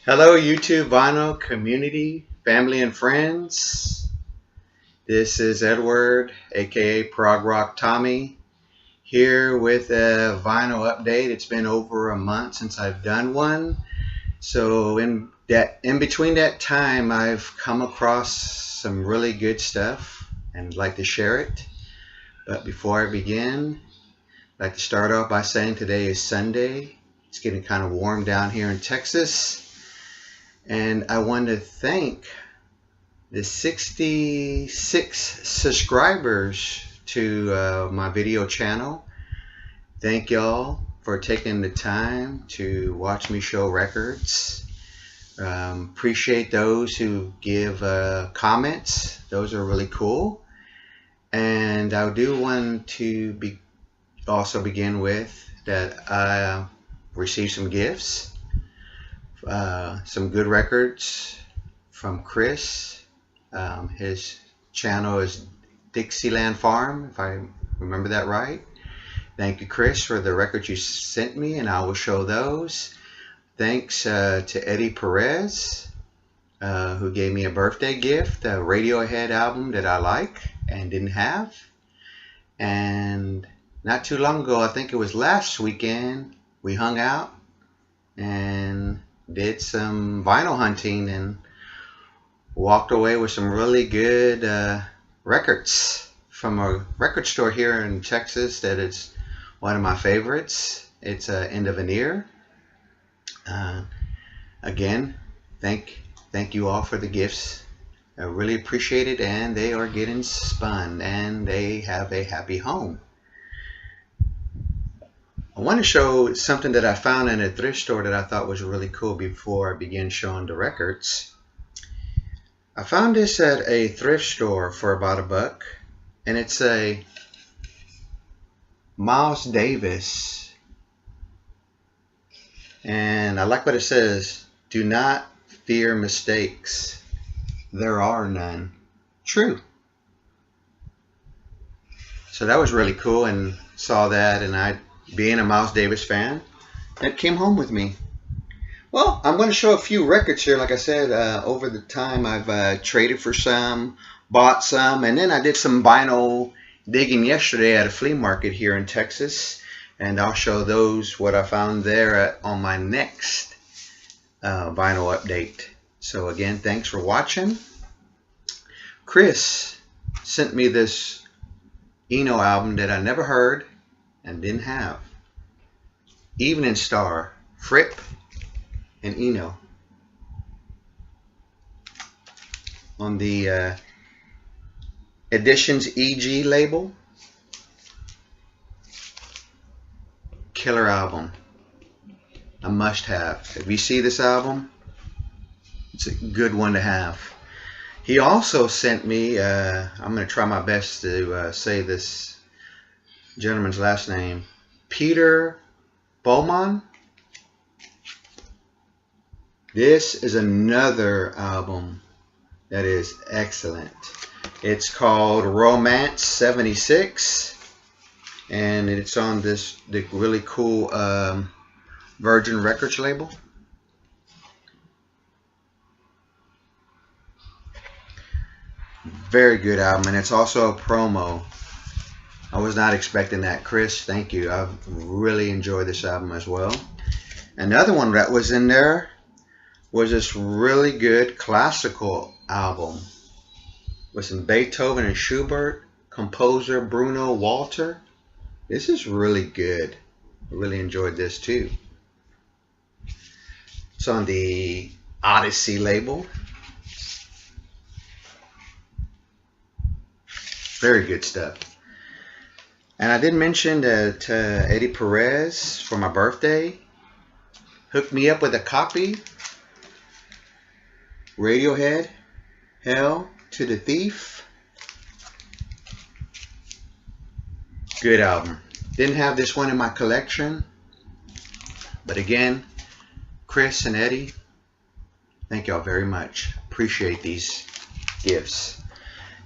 Hello, YouTube vinyl community, family, and friends. This is Edward, aka Prog Rock Tommy, here with a vinyl update. It's been over a month since I've done one, so in between that time, I've come across some really good stuff and like to share it. But before I begin, I'd like to start off by saying today is Sunday. It's getting kind of warm down here in Texas. And I want to thank the 66 subscribers to my video channel. Thank y'all for taking the time to watch me show records. Appreciate those who give comments. Those are really cool. And I do want to also begin with that I received some gifts. Some good records from Kris. His channel is Dixieland Farm, if I remember that right. Thank you, Kris, for the records you sent me, and I will show those. Thanks to Eddie Perez, who gave me a birthday gift, a Radiohead album that I like and didn't have. And not too long ago, I think it was last weekend, we hung out and did some vinyl hunting and walked away with some really good records from a record store here in Texas that is one of my favorites. It's End of an Ear. Again, thank you all for the gifts. I really appreciate it, and they are getting spun and they have a happy home. I want to show something that I found in a thrift store that I thought was really cool before I begin showing the records. I found this at a thrift store for about $1, and it's a Miles Davis. And I like what it says, "Do not fear mistakes. There are none." True. So that was really cool, and saw that, and being a Miles Davis fan, that came home with me. Well, I'm going to show a few records here. Like I said, over the time I've traded for some, bought some, and then I did some vinyl digging yesterday at a flea market here in Texas, and I'll show those, what I found there on my next vinyl update. So again, thanks for watching. Kris sent me this Eno album that I never heard and didn't have. Evening Star, Fripp, and Eno. On the Editions EG label. Killer album. A must have. If you see this album, it's a good one to have. He also sent me, I'm going to try my best to say this gentleman's last name, Peter Bowman. This is another album that is excellent. It's called Romance 76, and it's on the really cool Virgin Records label. Very good album, and it's also a promo. I was not expecting that. Kris, thank you. I've really enjoyed this album as well. Another one that was in there was this really good classical album with some Beethoven and Schubert, composer Bruno Walter. This is really good. I really enjoyed this too. It's on the Odyssey label. Very good stuff. And I did mention that Eddie Perez, for my birthday, hooked me up with a copy. Radiohead, Hail to the Thief. Good album. Didn't have this one in my collection. But again, Kris and Eddie, thank y'all very much. Appreciate these gifts.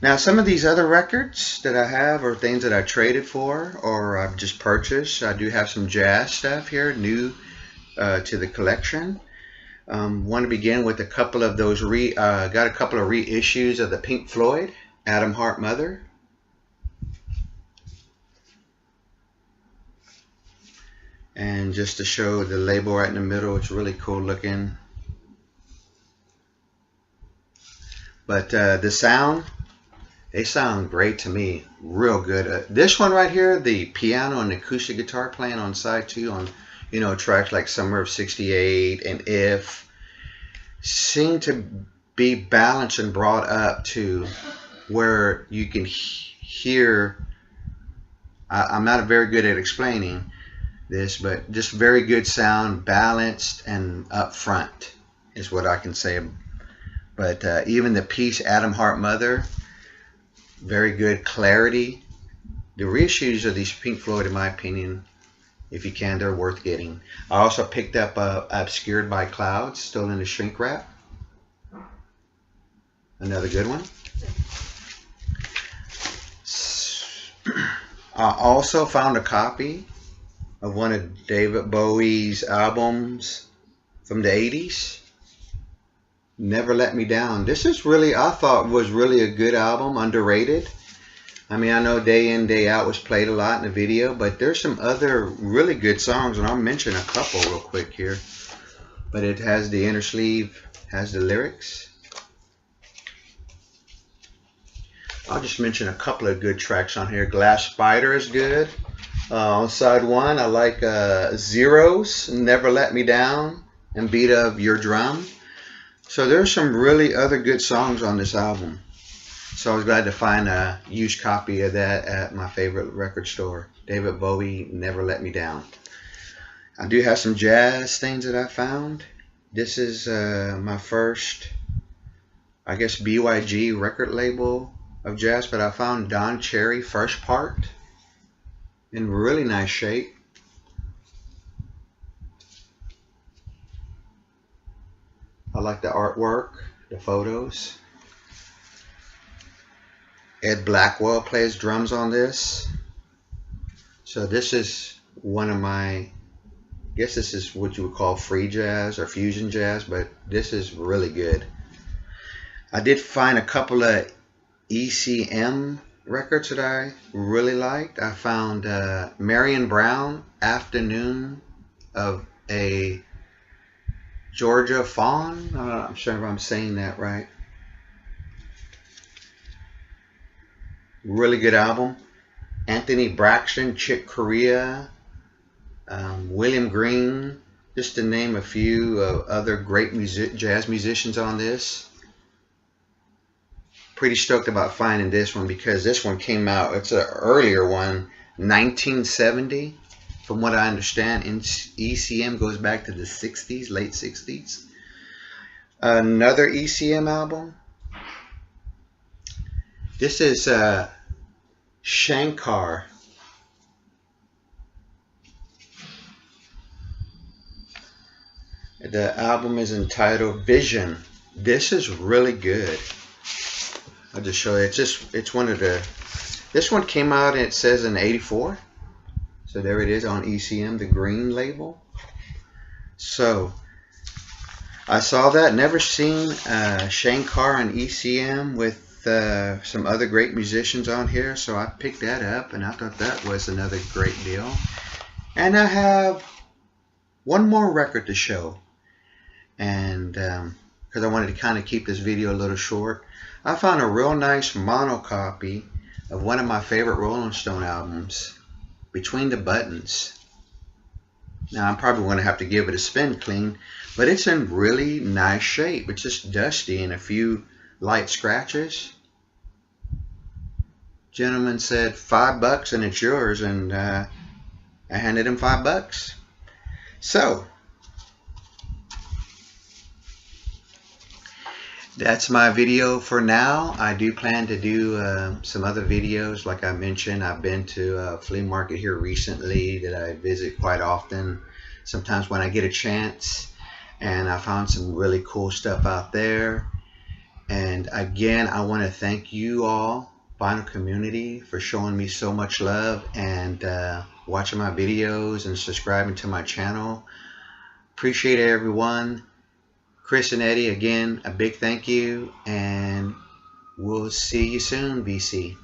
Now, some of these other records that I have are things that I traded for or I've just purchased. I do have some jazz stuff here, new to the collection. Want to begin with a couple of those got a couple of reissues of the Pink Floyd Atom Heart Mother. And just to show the label right in the middle, it's really cool looking. But the sound, they sound great to me, real good. This one right here, the piano and acoustic guitar playing on side 2 on, you know, tracks like Summer of '68 and If, seem to be balanced and brought up to where you can hear. I'm not very good at explaining this, but just very good sound, balanced and up front is what I can say. But even the piece Atom Heart Mother, very good clarity. The reissues of these Pink Floyd, in my opinion, if you can, they're worth getting. I also picked up Obscured by Clouds, still in the shrink wrap. Another good one. I also found a copy of one of David Bowie's albums from the 80s. Never Let Me Down. This is really, I thought, was really a good album, underrated. I mean, I know Day In, Day Out was played a lot in the video, but there's some other really good songs, and I'll mention a couple real quick here. But it has the inner sleeve, has the lyrics. I'll just mention a couple of good tracks on here. Glass Spider is good. On side 1, I like Zeros, Never Let Me Down, and Beat of Your Drum. So there's some really other good songs on this album. So I was glad to find a used copy of that at my favorite record store. David Bowie, Never Let Me Down. I do have some jazz things that I found. This is my first, I guess, BYG record label of jazz, but I found Don Cherry First Part in really nice shape. I like the artwork, the photos. Ed Blackwell plays drums on this. So this is one of my, I guess this is what you would call free jazz or fusion jazz, but this is really good. I did find a couple of ECM records that I really liked. I found Marion Brown, Afternoon of a Georgia Fawn. I'm sure if I'm saying that right. Really good album. Anthony Braxton, Chick Corea, William Green, just to name a few other great jazz musicians on this. Pretty stoked about finding this one because this one came out, it's an earlier one, 1970. From what I understand, ECM goes back to the 60s, late 60s. Another ECM album. This is Shankar. The album is entitled Vision. This is really good. I'll just show you. It's one of the. This one came out, and it says in '84. So there it is on ECM, the green label. So I saw that. Never seen Shankar on ECM with some other great musicians on here. So I picked that up, and I thought that was another great deal. And I have one more record to show. And because I wanted to kind of keep this video a little short, I found a real nice mono copy of one of my favorite Rolling Stone albums, Between the Buttons. Now I'm probably going to have to give it a spin clean, but it's in really nice shape. It's just dusty and a few light scratches. Gentleman said $5 and it's yours, and I handed him $5. So that's my video for now. I do plan to do some other videos. Like I mentioned, I've been to a flea market here recently that I visit quite often, sometimes when I get a chance, and I found some really cool stuff out there. And again, I want to thank you all, vinyl community, for showing me so much love and watching my videos and subscribing to my channel. Appreciate it, everyone. Kris and Eddie, again, a big thank you, and we'll see you soon, VC.